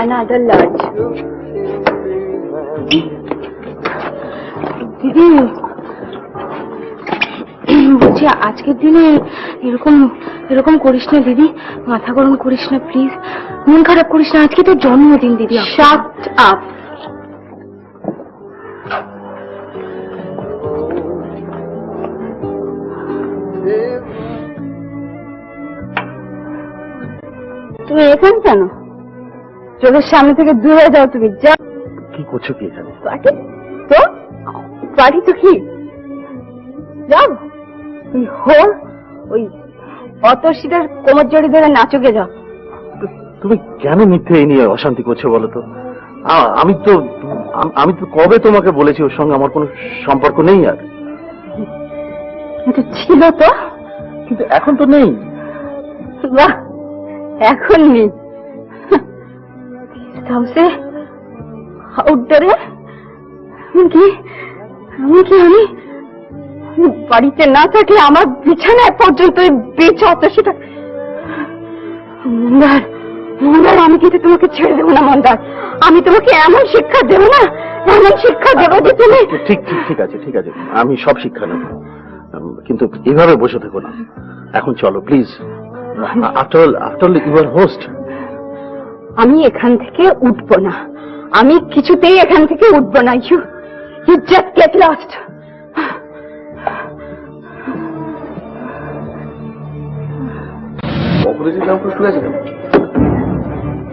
Another large. দিদি বলছি আজকের দিনে এরকম এরকম করিস না দিদি, মাথা গরম করিস না প্লিজ, মন খারাপ করিস না, আজকে তোর জন্মদিন দিদি। Shut up. তুমি এখানে কেন? চোখের সামনে থেকে দূর হয়ে যাও তুমি। যা। কি করছো কি এখানে? পার্টি তো পার্টি তো কি যাও তুই হো ওই অতর্ষিটার কোমর জড়ি ধরে নাচকে যাও। তুমি কেন মিথ্যে এই নিয়ে অশান্তি করছো বলো তো? আমি তো কবে তোমাকে বলেছি ওর সঙ্গে আমার কোনো সম্পর্ক নেই। আর এটা ছিল তো, কিন্তু এখন তো নেই। বাহ, এখন নেই হাউসে আউটডোরে কি আমি বাড়িতে না থাকলে আমার বিছানায় পর্যন্ত বেঁচে সেটা। মন্দার মন্দার, আমি কিন্তু তোমাকে ছেড়ে দেবো না মন্দার, আমি তোমাকে এমন শিক্ষা দেবো না, এমন শিক্ষা দেবো যে তুমি। ঠিক ঠিক ঠিক আছে ঠিক আছে, আমি সব শিক্ষা নেব, কিন্তু এভাবে বসে থেকো না। এখন চলো please, after all you are host. আমি এখান থেকে উঠবো না, আমি কিছুতেই এখান থেকে উঠবো না। You just get lost. Aparajita উপরে শুয়ে আছে কেন?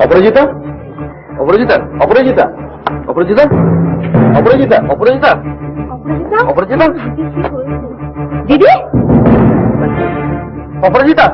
অপরাজিতা অপরাজিতা অপরাজিতা অপরাজিতা অপরাজিতা অপরাজিতা অপরাজিতা দিদি অপরাজিতা